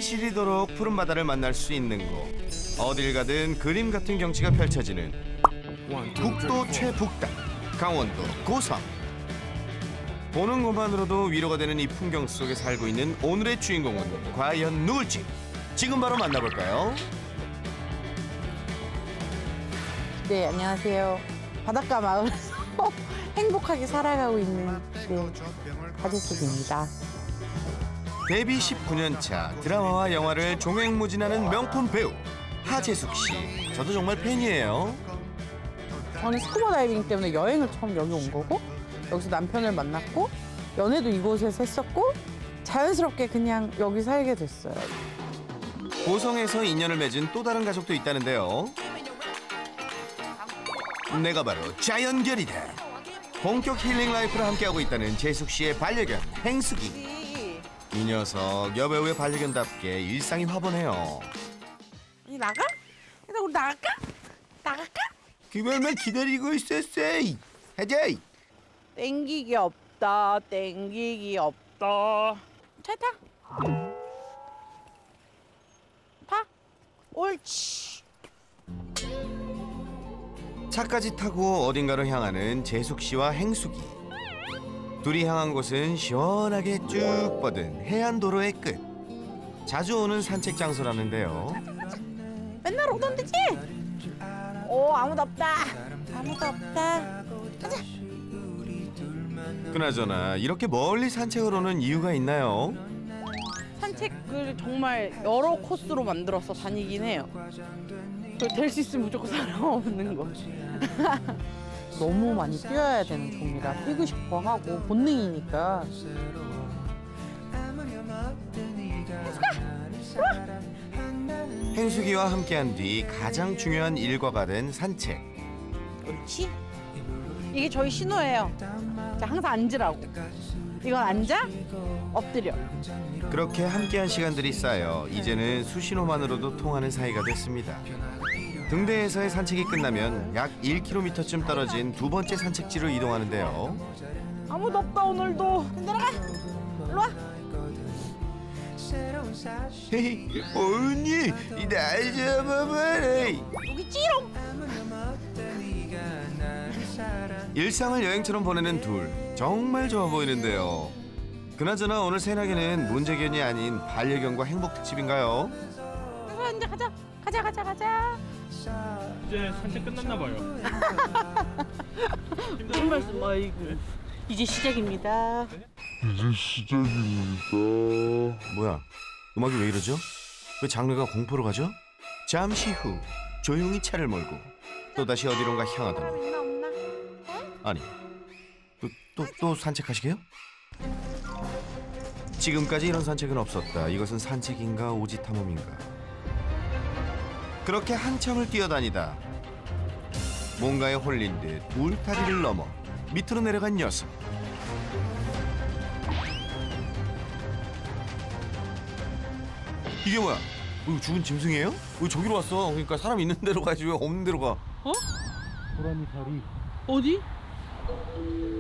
시리도록 푸른 바다를 만날 수 있는 곳. 어딜 가든 그림 같은 경치가 펼쳐지는 북도 최북단 강원도 고성. 보는 것만으로도 위로가 되는 이 풍경 속에 살고 있는 오늘의 주인공은 과연 누굴지 지금 바로 만나볼까요? 네, 안녕하세요. 바닷가 마을에서 행복하게 살아가고 있는 하재숙입니다. 데뷔 19년 차 드라마와 영화를 종횡무진하는 명품 배우 하재숙 씨. 저도 정말 팬이에요. 저는 스쿠버 다이빙 때문에 여행을 처음 여기 온 거고 여기서 남편을 만났고 연애도 이곳에서 했었고 자연스럽게 그냥 여기 살게 됐어요. 고성에서 인연을 맺은 또 다른 가족도 있다는데요. 내가 바로 자연결이다. 본격 힐링 라이프를 함께하고 있다는 재숙 씨의 반려견 행숙이. 이 녀석 여배우의 반려견답게 일상이 화보네요. 아니 나가? 그래서 우리 나갈까? 나갈까? 그 말만 기다리고 있었어. 하자. 땡기기 없다. 땡기기 없다. 차 타. 타. 옳지. 차까지 타고 어딘가로 향하는 재숙 씨와 행숙이. 둘이 향한 곳은 시원하게 쭉 뻗은 해안도로의 끝. 자주 오는 산책 장소라는데요. 맨날 오던 데지? 오, 아무도 없다. 아무도 없다. 가자. 그나저나 이렇게 멀리 산책을 오는 이유가 있나요? 산책을 정말 여러 코스로 만들어서 다니긴 해요. 될 수 있으면 무조건 살아오는 거. 너무 많이 뛰어야 되는 종이라 뛰고 싶어 하고 본능이니까. 행숙이와 함께한 뒤 가장 중요한 일과가 된 산책. 옳지? 이게 저희 신호예요. 자, 항상 앉으라고. 이건 앉아, 엎드려. 그렇게 함께한 시간들이 쌓여 이제는 수신호만으로도 통하는 사이가 됐습니다. 등대에서의 산책이 끝나면 약 1km쯤 떨어진 두 번째 산책지로 이동하는데요. 아무도 없다 오늘도. 내려가. 일로 와. 언니, 날 잡아봐라. 여기 찌롱. 일상을 여행처럼 보내는 둘, 정말 좋아 보이는데요. 그나저나 오늘 새나기는 문제견이 아닌 반려견과 행복 특집인가요? 이제 가자. 가자. 이제 산책 끝났나 봐요. 무슨 말씀? 아이고. 이제 시작입니다. 뭐야, 음악이 왜 이러죠? 왜 장르가 공포로 가죠? 잠시 후 조용히 차를 몰고 또다시 어디론가 향하더니 없나? 아니, 또 산책하시게요? 지금까지 이런 산책은 없었다. 이것은 산책인가 오지 탐험인가. 그렇게 한참을 뛰어다니다 뭔가에 홀린 듯 울타리를 넘어 밑으로 내려간 녀석. 이게 뭐야? 이거 죽은 짐승이에요? 왜 저기로 왔어? 그러니까 사람 있는 데로 가지 왜 없는 데로 가? 고라니 다리. 어디?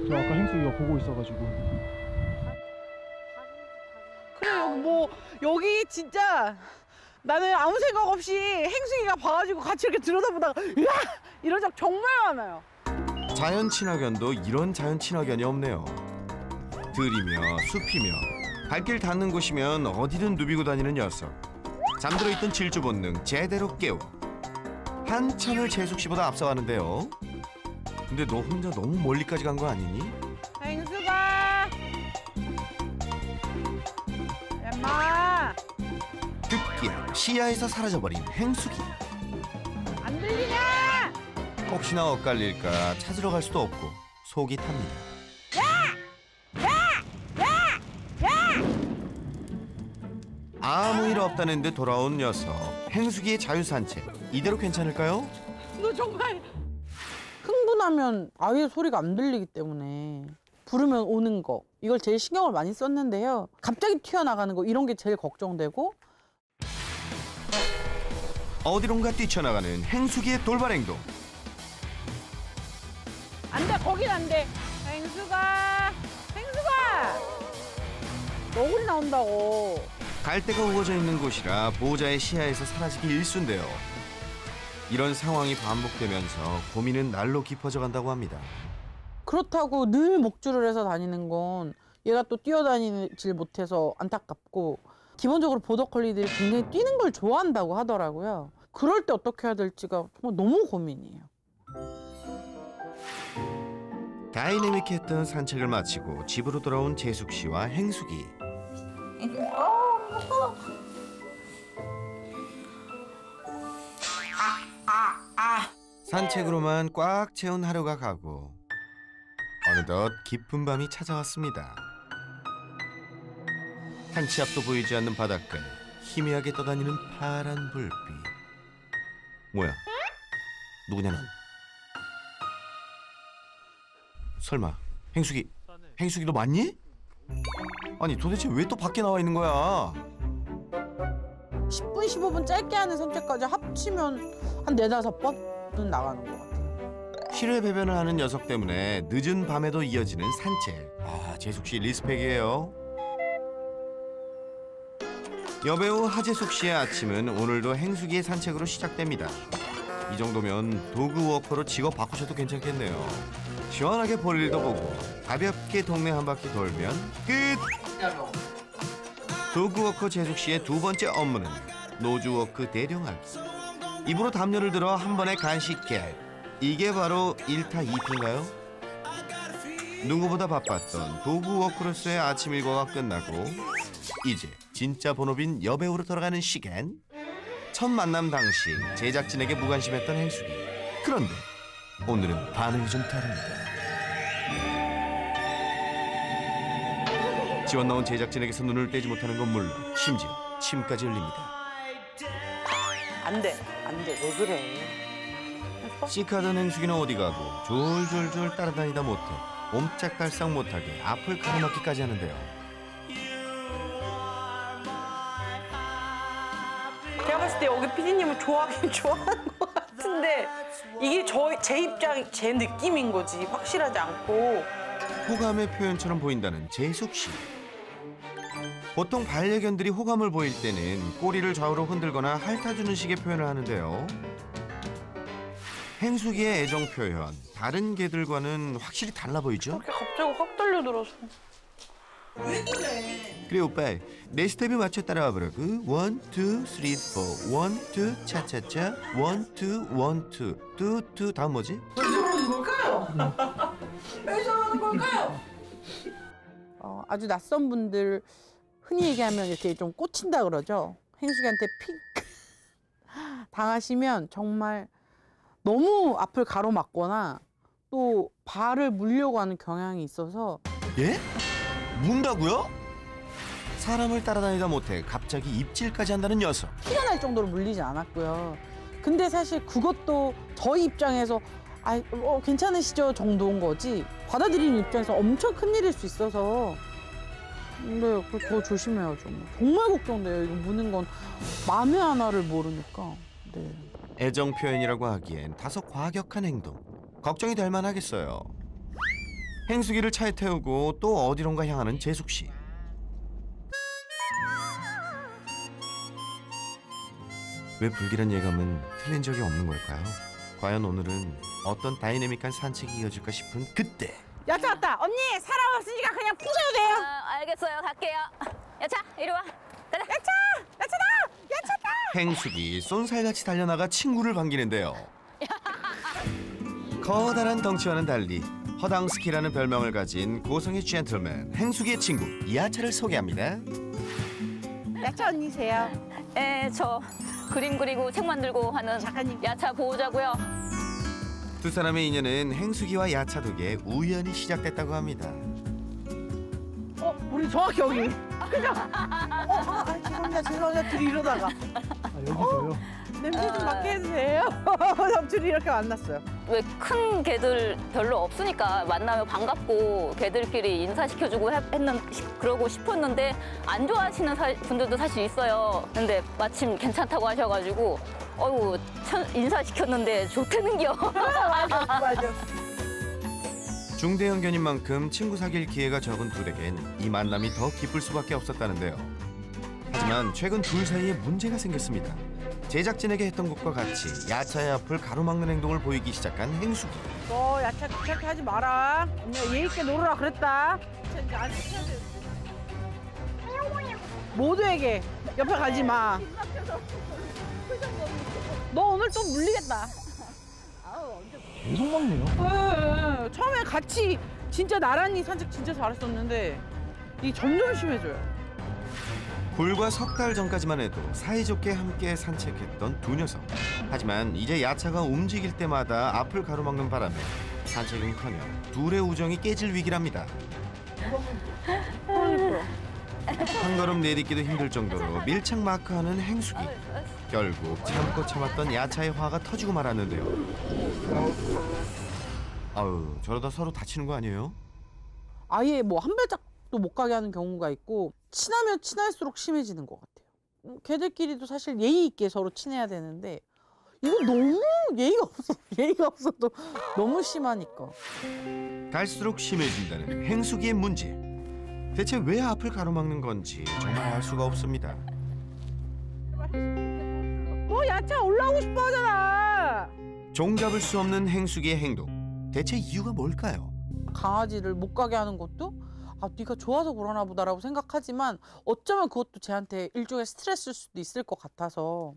저 아까 행수이가 보고 있어가지고. 그래 여기 진짜 나는 아무 생각 없이 행숭이가 봐가지고 같이 이렇게 들여다보다가 으아! 이런 적 정말 많아요. 자연 친화견도 이런 자연 친화견이 없네요. 들이며 숲이며 발길 닿는 곳이면 어디든 누비고 다니는 녀석. 잠들어 있던 질주 본능 제대로 깨워 한참을 재숙 씨보다 앞서가는데요. 근데 너 혼자 너무 멀리까지 간 거 아니니? 행수가 엄마 급기야 시야에서 사라져버린 행숙이. 안 들리냐? 혹시나 엇갈릴까 찾으러 갈 수도 없고 속이 탑니다. 아무 일 없다는 듯 돌아온 녀석. 행숙이의 자유산책 이대로 괜찮을까요? 너 정말 흥분하면 아예 소리가 안 들리기 때문에 부르면 오는 거 이걸 제일 신경을 많이 썼는데요. 갑자기 튀어나가는 거 이런 게 제일 걱정되고. 어디론가 뛰쳐나가는 행숙이의 돌발 행동. 안 돼, 거긴 안 돼. 행수가 너 홀 나온다고. 갈대가 우거져 있는 곳이라 보호자의 시야에서 사라지기 일쑤인데요. 이런 상황이 반복되면서 고민은 날로 깊어져 간다고 합니다. 그렇다고 늘 목줄을 해서 다니는 건 얘가 또 뛰어다니질 못해서 안타깝고, 기본적으로 보더컬리들이 굉장히 뛰는 걸 좋아한다고 하더라고요. 그럴 때 어떻게 해야 될지가 정말 너무 고민이에요. 다이내믹했던 산책을 마치고 집으로 돌아온 재숙 씨와 행숙이. 산책으로만 꽉 채운 하루가 가고 어느덧 깊은 밤이 찾아왔습니다. 한치 앞도 보이지 않는 바닷가에 희미하게 떠다니는 파란 불빛. 뭐야? 누구냐 넌? 설마 행숙이 너 맞니? 아니 도대체 왜 또 밖에 나와 있는 거야? 10분, 15분 짧게 하는 산책까지 합치면 한 4-5번은 나가는 것 같아요. 실외 배변을 하는 녀석 때문에 늦은 밤에도 이어지는 산책. 아, 재숙 씨 리스펙이에요. 여배우 하재숙 씨의 아침은 오늘도 행숙이의 산책으로 시작됩니다. 이 정도면 도그워커로 직업 바꾸셔도 괜찮겠네요. 시원하게 볼일도 보고 가볍게 동네 한 바퀴 돌면 끝! 도그워커 재숙 씨의 두 번째 업무는 노즈워크 대령하기. 입으로 담요를 들어 한 번에 간식 개할. 이게 바로 1타 2피인가요? 누구보다 바빴던 도그워커로서의 아침 일과가 끝나고 이제 진짜 본업인 여배우로 돌아가는 시간. 첫 만남 당시 제작진에게 무관심했던 행숙이. 그런데 오늘은 반응이 좀 다릅니다. 지원 나온 제작진에게서 눈을 떼지 못하는 건 물론 심지어 침까지 흘립니다. 안 돼, 왜 그래? 시크하던 행숙이는 어디 가고 졸졸졸 따라다니다 못해 옴짝달싹 못하게 앞을 가로막기까지 하는데요. 제가 봤을 때 여기 PD님을 좋아하긴 좋아하는 것 같은데 이게 제 입장, 제 느낌인 거지. 확실하지 않고. 호감의 표현처럼 보인다는 재숙 씨. 보통 반려견들이 호감을 보일 때는 꼬리를 좌우로 흔들거나 핥아주는 식의 표현을 하는데요. 행숙이의 애정 표현, 다른 개들과는 확실히 달라 보이죠? 이렇게 갑자기 확 달려들어서. 그래 오빠, 내 스텝에 맞춰 따라와 보라고. 1, 2, 3, 4 1, 2, 차차차 1, 2, 1, 2 2, 다음 뭐지? 왜 저러는 걸까요? 왜 저러는 걸까요? 아주 낯선 분들 흔히 얘기하면 이렇게 좀 꽂힌다 그러죠. 행숙이한테 픽 당하시면 정말 너무 앞을 가로막거나 또 발을 물려고 하는 경향이 있어서. 예? 문다고요? 사람을 따라다니다 못해 갑자기 입질까지 한다는 녀석. 피가 날 정도로 물리진 않았고요. 근데 사실 그것도 저희 입장에서 괜찮으시죠 정도인 거지, 받아들이는 입장에서 엄청 큰일일 수 있어서. 근데 더 조심해야죠. 정말 걱정돼요. 이거 무는 건 만에 하나를 모르니까. 네. 애정 표현이라고 하기엔 다소 과격한 행동. 걱정이 될 만하겠어요. 행숙이를 차에 태우고 또 어디론가 향하는 재숙 씨. 왜 불길한 예감은 틀린 적이 없는 걸까요? 과연 오늘은 어떤 다이내믹한 산책이 이어질까 싶은 그때. 야차 왔다. 언니 사람 없으니까 그냥 푸셔도 돼요. 알겠어요. 갈게요. 야차, 이리 와. 가자. 야차다. 행숙이 쏜살같이 달려나가 친구를 반기는데요. 커다란 덩치와는 달리 허당스키라는 별명을 가진 고성의 젠틀맨 행숙이의 친구 야차를 소개합니다. 야차 언니세요. 예, 저 그림 그리고 책 만들고 하는 작가님. 야차 보호자고요. 두 사람의 인연은 행숙이와 야차 덕에 우연히 시작됐다고 합니다. 우리 정확히 여기. 그죠? 죄송합니다. 둘이 이러다가 여기서요? 냄새 좀 맡게 해주세요. 둘이 이렇게 만났어요. 왜 큰 개들 별로 없으니까 만나면 반갑고 개들끼리 인사시켜주고 그러고 싶었는데 안 좋아하시는 분들도 사실 있어요. 근데 마침 괜찮다고 하셔가지고 인사시켰는데 좋다는겨. 맞아. 중대형견인 만큼 친구 사귈 기회가 적은 둘에겐 이 만남이 더 기쁠 수밖에 없었다는데요. 하지만 최근 둘 사이에 문제가 생겼습니다. 제작진에게 했던 것과 같이 야차의 앞을 가로막는 행동을 보이기 시작한 행수기. 너 야채 귀찮게 하지 마라. 언니가 예의 있게 놀으라 그랬다. 이제 안 시켜야 돼. 모두에게 옆에 가지 마. 너 오늘 또 물리겠다. 계속 막네요. 처음에 같이 진짜 나란히 산책 진짜 잘했었는데 이 점점 심해져요. 불과 석 달 전까지만 해도 사이좋게 함께 산책했던 두 녀석. 하지만 이제 야차가 움직일 때마다 앞을 가로막는 바람에 산책은커녕 둘의 우정이 깨질 위기랍니다. 그러니까. 한 걸음 내딛기도 힘들 정도로 밀착 마크하는 행수기. 결국 참고 참았던 야차의 화가 터지고 말았는데요. 아유, 저러다 서로 다치는 거 아니에요? 아예 뭐 한 발짝도 못 가게 하는 경우가 있고 친하면 친할수록 심해지는 것 같아요. 걔들끼리도 사실 예의 있게 서로 친해야 되는데 이거 너무 예의가 없어도 너무 심하니까. 갈수록 심해진다는 행수기의 문제. 대체 왜 앞을 가로막는 건지 정말 알 수가 없습니다. 너 야채 올라오고 싶어 하잖아. 종잡을 수 없는 행수기의 행동. 대체 이유가 뭘까요? 강아지를 못 가게 하는 것도 네가 좋아서 그러나 보다라고 생각하지만 어쩌면 그것도 쟤한테 일종의 스트레스일 수도 있을 것 같아서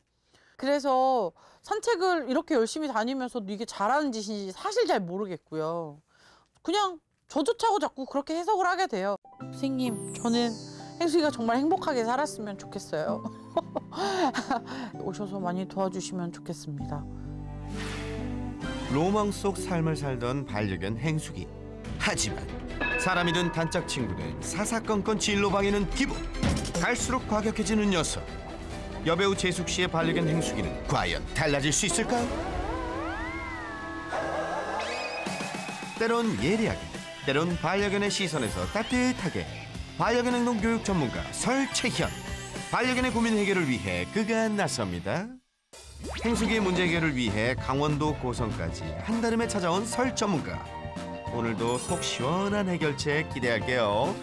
그래서 산책을 이렇게 열심히 다니면서도 이게 잘하는 짓인지 사실 잘 모르겠고요. 그냥 저조차고 자꾸 그렇게 해석을 하게 돼요. 선생님, 저는 행수이가 정말 행복하게 살았으면 좋겠어요. 오셔서 많이 도와주시면 좋겠습니다. 로망 속 삶을 살던 반려견 행수기. 하지만 사람이 든 단짝 친구는 사사건건 진로 방해는 기본. 갈수록 과격해지는 녀석. 여배우 재숙 씨의 반려견 행수기는 과연 달라질 수 있을까요? 때론 예리하게, 때론 반려견의 시선에서 따뜻하게. 반려견 행동 교육 전문가 설채현. 반려견의 고민 해결을 위해 그가 나섭니다. 행수기의 문제 해결을 위해 강원도 고성까지 한달음에 찾아온 설 전문가. 오늘도 속 시원한 해결책 기대할게요.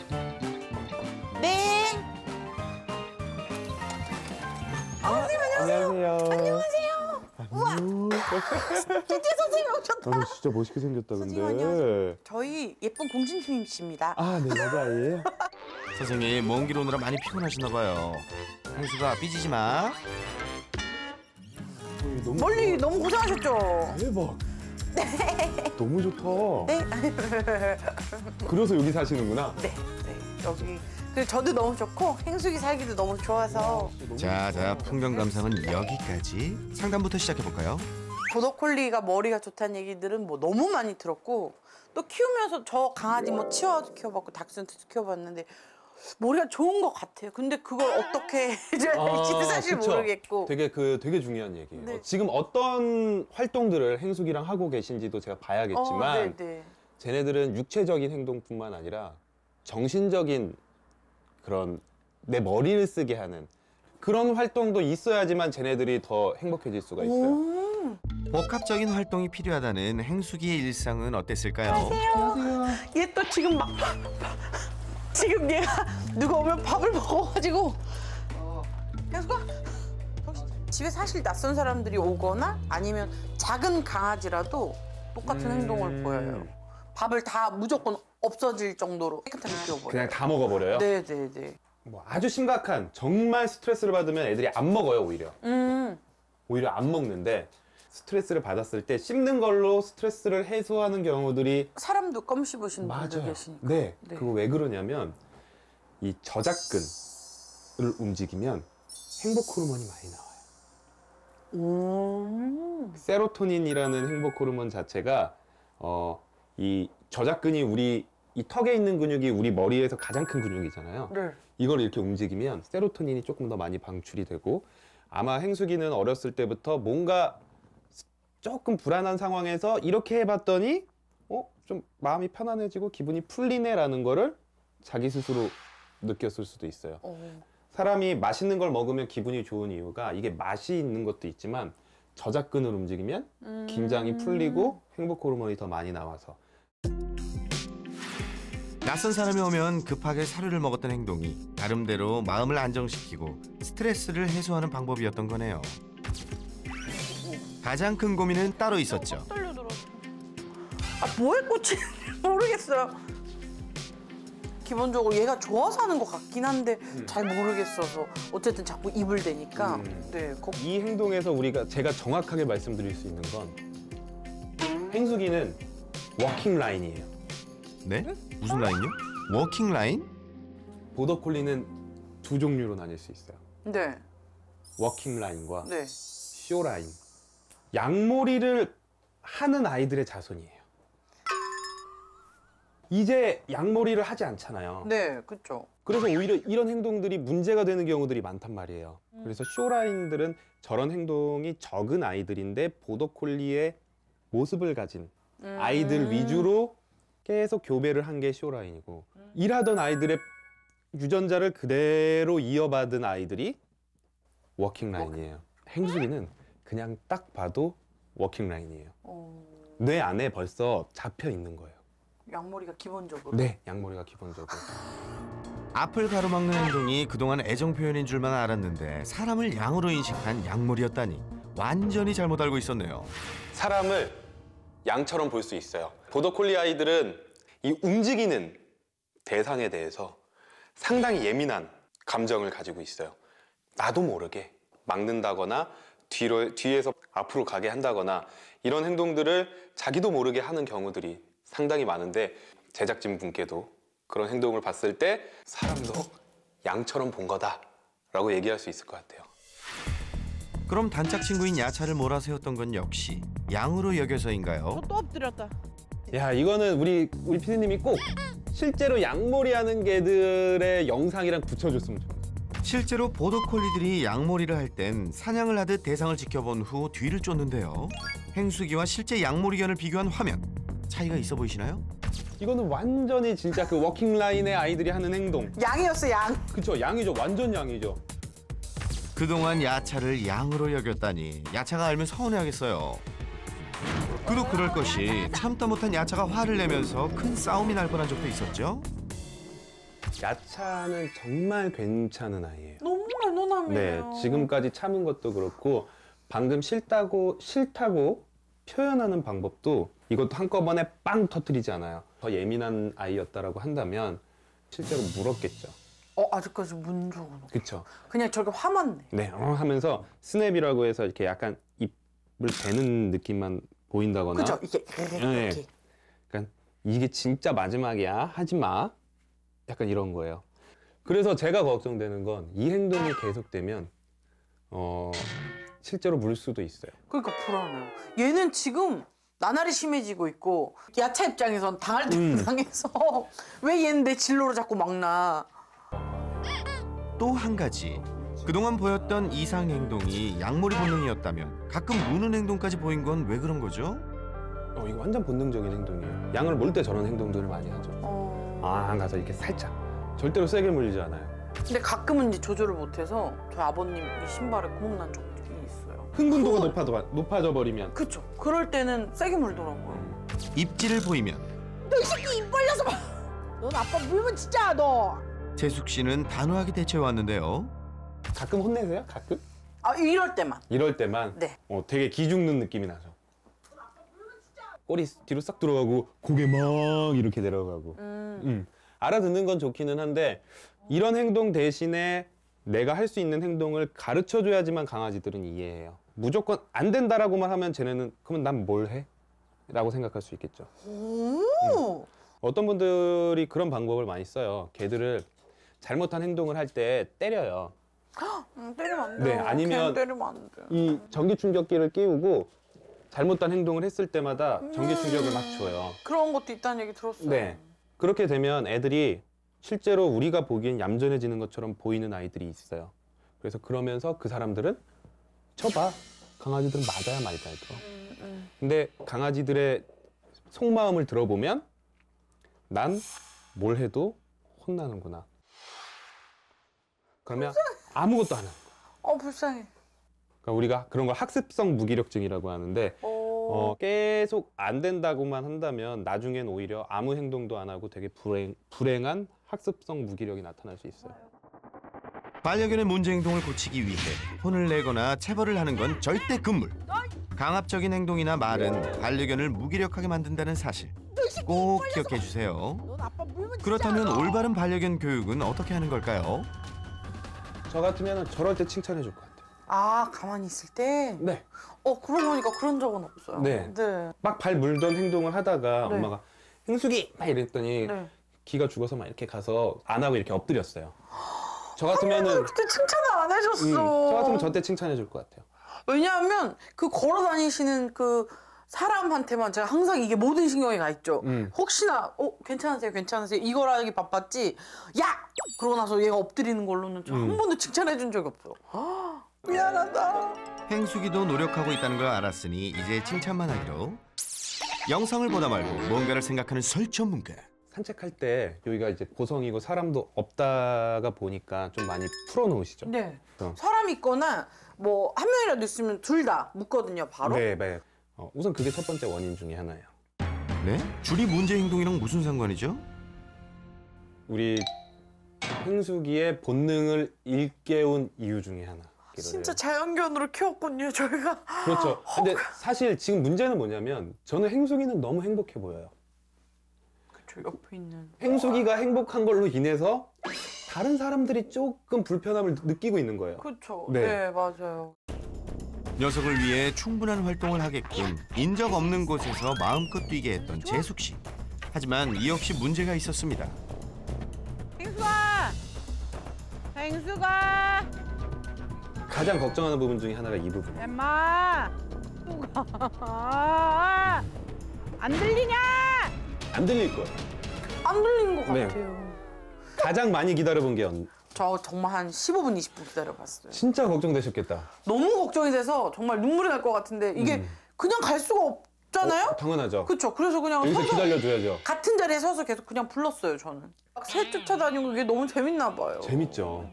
네. 안녕하세요. 우와. 진짜 선생님 오셨다. 너 진짜 멋있게 생겼다 선생님, 근데. 안녕하세요. 저희 예쁜 공주님이십니다. 아, 네, 맞아요. 선생님 먼 길 오느라 많이 피곤하시나 봐요. 행수가 삐지지 마. 너무 멀리 너무 고생하셨죠? 대박. 너무 좋다. 네. 그래서 여기 사시는구나. 네. 여기 저도 너무 좋고 행숙이 살기도 너무 좋아서 자, 풍경 감상은 여기까지. 상담부터 시작해 볼까요? 보더콜리가 머리가 좋다는 얘기들은 뭐 너무 많이 들었고 또 키우면서 저 강아지 뭐 치와도 키워봤고 닥스훈트도 키워봤는데 머리가 좋은 것 같아요. 근데 그걸 어떻게 해줘야 될지도 사실 그쵸. 모르겠고. 되게 중요한 얘기예요. 네. 지금 어떤 활동들을 행숙이랑 하고 계신지도 제가 봐야겠지만 네네. 쟤네들은 육체적인 행동뿐만 아니라 정신적인 그런 내 머리를 쓰게 하는 그런 활동도 있어야지만 쟤네들이 더 행복해질 수가 있어요. 복합적인 활동이 필요하다는 행수기의 일상은 어땠을까요? 얘 또 지금 막 지금 얘가 누가 오면 밥을 먹어가지고 혜수가 집에 사실 낯선 사람들이 오거나 아니면 작은 강아지라도 똑같은 행동을 보여요. 밥을 다 무조건 없어질 정도로 깨끗하게 키워버려요. 그냥 다 먹어버려요? 네네네. 뭐 아주 심각한 정말 스트레스를 받으면 애들이 안 먹어요. 오히려 안 먹는데 스트레스를 받았을 때 씹는 걸로 스트레스를 해소하는 경우들이 사람도 껌 씹으신 분들 맞아요. 계시니까. 네. 네. 그거 왜 그러냐면 이 저작근을 움직이면 행복 호르몬이 많이 나와요. 세로토닌이라는 행복 호르몬 자체가 이 저작근이 우리 이 턱에 있는 근육이 우리 머리에서 가장 큰 근육이잖아요. 네. 이걸 이렇게 움직이면 세로토닌이 조금 더 많이 방출이 되고 아마 행수기는 어렸을 때부터 뭔가 조금 불안한 상황에서 이렇게 해봤더니 좀 마음이 편안해지고 기분이 풀리네라는 거를 자기 스스로 느꼈을 수도 있어요. 사람이 맛있는 걸 먹으면 기분이 좋은 이유가 이게 맛이 있는 것도 있지만 저작근을 움직이면 긴장이 풀리고 행복 호르몬이 더 많이 나와서. 낯선 사람이 오면 급하게 사료를 먹었던 행동이 나름대로 마음을 안정시키고 스트레스를 해소하는 방법이었던 거네요. 가장 큰 고민은 따로 있었죠. 떨려들어. 뭐에 꽂히는지 모르겠어요. 기본적으로 얘가 좋아서 하는 것 같긴 한데 잘 모르겠어서 어쨌든 자꾸 입을 대니까 네. 이 행동에서 제가 정확하게 말씀드릴 수 있는 건 행수기는 워킹 라인이에요. 네? 무슨 라인요? 워킹 라인? 보더콜리는 두 종류로 나뉠 수 있어요. 네. 워킹 라인과 네. 쇼 라인. 양몰이를 하는 아이들의 자손이에요. 이제 양몰이를 하지 않잖아요. 네, 그렇죠. 그래서 오히려 이런 행동들이 문제가 되는 경우들이 많단 말이에요. 그래서 쇼라인들은 저런 행동이 적은 아이들인데 보더콜리의 모습을 가진 아이들 위주로 계속 교배를 한 게 쇼라인이고 일하던 아이들의 유전자를 그대로 이어받은 아이들이 워킹 라인이에요. 행수기는 그냥 딱 봐도 워킹 라인이에요. 뇌 안에 벌써 잡혀 있는 거예요. 양머리가 기본적으로. 네, 양머리가 기본적으로. 앞을 가로막는 행동이 그동안 애정 표현인 줄만 알았는데 사람을 양으로 인식한 양몰이었다니 완전히 잘못 알고 있었네요. 사람을 양처럼 볼 수 있어요. 보더콜리 아이들은 이 움직이는 대상에 대해서 상당히 예민한 감정을 가지고 있어요. 나도 모르게 막는다거나 뒤에서 앞으로 가게 한다거나 이런 행동들을 자기도 모르게 하는 경우들이 상당히 많은데 제작진 분께도 그런 행동을 봤을 때 사람도 양처럼 본 거다라고 얘기할 수 있을 것 같아요. 그럼 단짝 친구인 야차를 몰아세웠던 건 역시 양으로 여겨서인가요? 또 엎드렸다. 야, 이거는 우리 피디님이 꼭 실제로 양몰이 하는 개들의 영상이랑 붙여줬으면 좋겠어요. 실제로 보더콜리들이 양몰이를 할 땐 사냥을 하듯 대상을 지켜본 후 뒤를 쫓는데요. 행수기와 실제 양몰이견을 비교한 화면 차이가 있어 보이시나요? 이거는 완전히 진짜 그 워킹 라인의 아이들이 하는 행동. 양이었어, 양. 그쵸, 양이죠. 완전 양이죠. 그동안 야차를 양으로 여겼다니 야차가 알면 서운해하겠어요. 그도 그럴 것이 참다 못한 야차가 화를 내면서 큰 싸움이 날 뻔한 적도 있었죠. 야차는 정말 괜찮은 아이예요. 너무 네, 매너남이에요. 지금까지 참은 것도 그렇고 방금 싫다고 표현하는 방법도 이것도 한꺼번에 빵 터뜨리지 않아요. 더 예민한 아이였다라고 한다면 실제로 물었겠죠. 아직까지 문 적은 없어. 그쵸? 그냥 저렇게 화만 내. 네, 하면서 스냅이라고 해서 이렇게 약간 입을 대는 느낌만 보인다거나. 그죠? 이게 네. 이렇게. 약간 이게 진짜 마지막이야, 하지 마. 약간 이런 거예요. 그래서 제가 걱정되는 건 이 행동이 계속되면 실제로 물 수도 있어요. 그러니까 불안해요. 얘는 지금 나날이 심해지고 있고 야차 입장에선 당할 때 당해서 왜 얘는 내 진로로 자꾸 막나. 또 한 가지 그동안 보였던 이상 행동이 양몰이 본능이었다면 가끔 무는 행동까지 보인 건 왜 그런 거죠? 이거 완전 본능적인 행동이에요. 양을 몰 때 저런 행동들을 많이 하죠. 가서 이렇게 살짝. 절대로 세게 물리지 않아요. 근데 가끔은 이제 조절을 못해서 저희 아버님 이 신발에 구멍 난 적들이 있어요. 흥분도가 높아져 버리면. 그쵸. 그럴 때는 세게 물더라고요. 입질을 보이면 너 이 새끼 입 벌려서 봐. 넌 아빠 물면 진짜 너. 재숙 씨는 단호하게 대처해왔는데요. 가끔 혼내세요? 가끔? 이럴 때만. 이럴 때만 네. 되게 기죽는 느낌이 나죠. 꼬리 뒤로 싹 들어가고 고개 막 이렇게 내려가고. 알아듣는 건 좋기는 한데 이런 행동 대신에 내가 할 수 있는 행동을 가르쳐줘야지만 강아지들은 이해해요. 무조건 안 된다라고만 하면 쟤네는 그러면 난 뭘 해? 라고 생각할 수 있겠죠. 어떤 분들이 그런 방법을 많이 써요. 개들을 잘못한 행동을 할 때 때려요. 때리면 안 돼요. 네, 아니면 걔는 때리면 안 돼. 이 전기 충격기를 끼우고 잘못한 행동을 했을 때마다 전기 충격을 막 줘요. 그런 것도 있다는 얘기 들었어요. 네. 그렇게 되면 애들이 실제로 우리가 보기엔 얌전해지는 것처럼 보이는 아이들이 있어요. 그래서 그러면서 그 사람들은 쳐봐. 강아지들은 맞아야 많이 잘 들어. 근데 강아지들의 속마음을 들어보면 난 뭘 해도 혼나는구나. 그러면 아무것도 안 하는 거야. 불쌍해. 그러니까 우리가 그런 걸 학습성 무기력증이라고 하는데 계속 안 된다고만 한다면 나중엔 오히려 아무 행동도 안 하고 되게 불행한 학습성 무기력이 나타날 수 있어요. 반려견의 문제 행동을 고치기 위해 혼을 내거나 체벌을 하는 건 절대 금물. 강압적인 행동이나 말은 반려견을 무기력하게 만든다는 사실 꼭 기억해 주세요. 그렇다면 올바른 반려견 교육은 어떻게 하는 걸까요? 저 같으면 저럴 때 칭찬해 줄 것 같아요. 아, 가만히 있을 때? 네. 그러고 보니까 그런 적은 없어요. 네. 네. 막 발 물던 행동을 하다가 네. 엄마가 행숙이! 막 이랬더니 네. 기가 죽어서 막 이렇게 가서 안 하고 이렇게 엎드렸어요. 저 같으면은 그때 칭찬을 안 해줬어. 저 같으면 저 때 칭찬해 줄 것 같아요. 왜냐하면 그 걸어 다니시는 그 사람한테만 제가 항상 이게 모든 신경이 가 있죠. 혹시나 괜찮으세요, 괜찮으세요 이걸 하기 바빴지. 야! 그러고 나서 얘가 엎드리는 걸로는 저 한 번도 칭찬해 준 적이 없어요. 미안하다. 행수기도 노력하고 있다는 걸 알았으니 이제 칭찬만 하기로. 영상을 보다 말고 뭔가를 생각하는 설 전문가. 산책할 때 여기가 이제 고성이고 사람도 없다가 보니까 좀 많이 풀어놓으시죠? 네. 어. 사람 있거나 뭐 한 명이라도 있으면 둘 다 묻거든요, 바로. 네, 네. 우선 그게 첫 번째 원인 중에 하나예요. 네? 줄이 문제 행동이랑 무슨 상관이죠? 우리 행수기의 본능을 일깨운 이유 중에 하나. 진짜 자연견으로 키웠군요, 저희가. 그렇죠. 근데 사실 지금 문제는 뭐냐면 저는 행수기는 너무 행복해 보여요. 그쵸, 옆에 있는. 행수기가 행복한 걸로 인해서 다른 사람들이 조금 불편함을 느끼고 있는 거예요. 그쵸. 네. 네, 맞아요. 녀석을 위해 충분한 활동을 하게끔 인적 없는 곳에서 마음껏 뛰게 했던 재숙 씨. 하지만 이 역시 문제가 있었습니다. 행수가! 행수가! 가장 걱정하는 부분 중에 하나가 이 부분이에요. 엠마! 수가! 안 들리냐? 안 들릴 거예요. 안 들린 것 네. 같아요. 가장 많이 기다려본 게 저 정말 한 15분, 20분 기다려봤어요. 진짜 걱정되셨겠다. 너무 걱정이 돼서 정말 눈물이 날 것 같은데 이게 그냥 갈 수가 없잖아요? 당연하죠. 그쵸. 그래서 그냥 여기서 서서 기다려줘야죠. 같은 자리에 서서 계속 그냥 불렀어요, 저는. 막 새 쫓아다니고 그게 너무 재밌나 봐요. 재밌죠.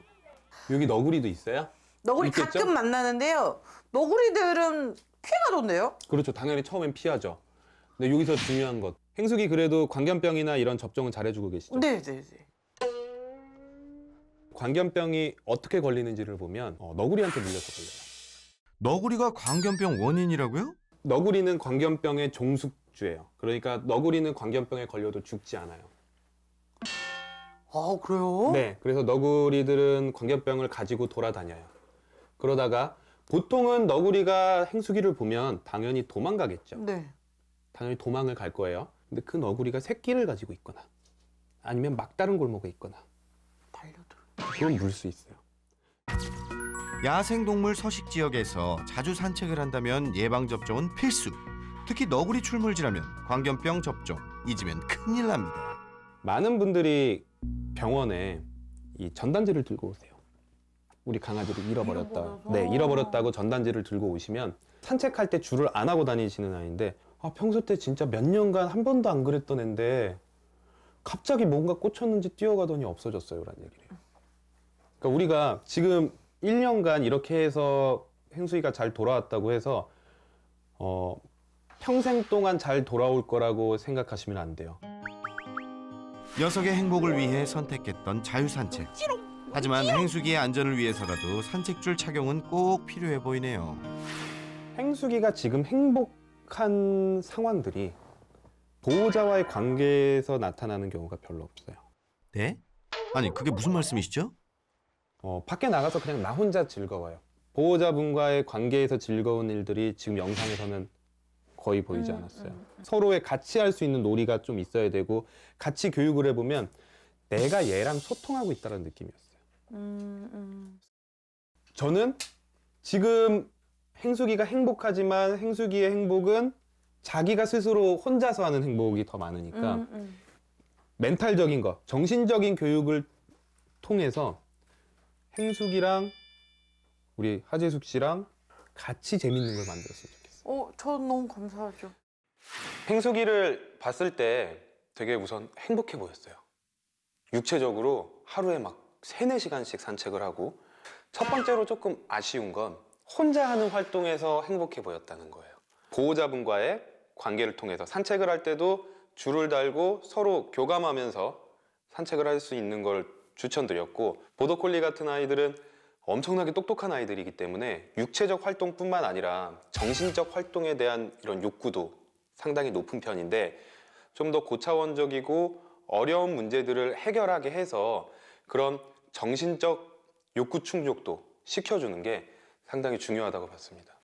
여기 너구리도 있어요? 너구리 있겠죠? 가끔 만나는데요. 너구리들은 피해가던데요? 그렇죠. 당연히 처음엔 피하죠. 근데 여기서 중요한 것. 행숙이 그래도 광견병이나 이런 접종은 잘해주고 계시죠? 네네네. 광견병이 어떻게 걸리는지를 보면 너구리한테 물려서 걸려요. 너구리가 광견병 원인이라고요? 너구리는 광견병의 종숙주예요. 그러니까 너구리는 광견병에 걸려도 죽지 않아요. 아, 그래요? 네, 그래서 너구리들은 광견병을 가지고 돌아다녀요. 그러다가 보통은 너구리가 행수기를 보면 당연히 도망가겠죠. 네. 당연히 도망을 갈 거예요. 근데 그 너구리가 새끼를 가지고 있거나 아니면 막다른 골목에 있거나 달려들어. 그건 물 수 있어요. 야생동물 서식 지역에서 자주 산책을 한다면 예방접종은 필수. 특히 너구리 출몰지라면 광견병 접종 잊으면 큰일 납니다. 많은 분들이 병원에 이 전단지를 들고 오세요. 우리 강아지를 잃어버렸다. 잃어버려서. 네, 잃어버렸다고 전단지를 들고 오시면 산책할 때 줄을 안 하고 다니시는 아이인데 평소 때 진짜 몇 년간 한 번도 안 그랬던 애인데 갑자기 뭔가 꽂혔는지 뛰어가더니 없어졌어요. 라는 얘기를 해요. 그러니까 우리가 지금 1년간 이렇게 해서 행수이가 잘 돌아왔다고 해서 평생 동안 잘 돌아올 거라고 생각하시면 안 돼요. 녀석의 행복을 위해 선택했던 자유산책. 하지만 행수기의 안전을 위해서라도 산책줄 착용은 꼭 필요해 보이네요. 행수기가 지금 행복한 상황들이 보호자와의 관계에서 나타나는 경우가 별로 없어요. 네? 아니 그게 무슨 말씀이시죠? 밖에 나가서 그냥 나 혼자 즐거워요. 보호자분과의 관계에서 즐거운 일들이 지금 영상에서는 거의 보이지 않았어요. 서로의 같이 할 수 있는 놀이가 좀 있어야 되고 같이 교육을 해보면 내가 얘랑 소통하고 있다는 느낌이었어요. 저는 지금 행수기가 행복하지만 행수기의 행복은 자기가 스스로 혼자서 하는 행복이 더 많으니까 멘탈적인 거, 정신적인 교육을 통해서 행숙이랑 우리 하재숙 씨랑 같이 재밌는 걸 만들었으면 좋겠어요. 저 너무 감사하죠. 행숙이를 봤을 때 되게 우선 행복해 보였어요. 육체적으로 하루에 막 3-4시간씩 산책을 하고 첫 번째로 조금 아쉬운 건 혼자 하는 활동에서 행복해 보였다는 거예요. 보호자분과의 관계를 통해서 산책을 할 때도 줄을 달고 서로 교감하면서 산책을 할 수 있는 걸 추천드렸고, 보더콜리 같은 아이들은 엄청나게 똑똑한 아이들이기 때문에 육체적 활동뿐만 아니라 정신적 활동에 대한 이런 욕구도 상당히 높은 편인데, 좀 더 고차원적이고 어려운 문제들을 해결하게 해서 그런 정신적 욕구 충족도 시켜주는 게 상당히 중요하다고 봤습니다.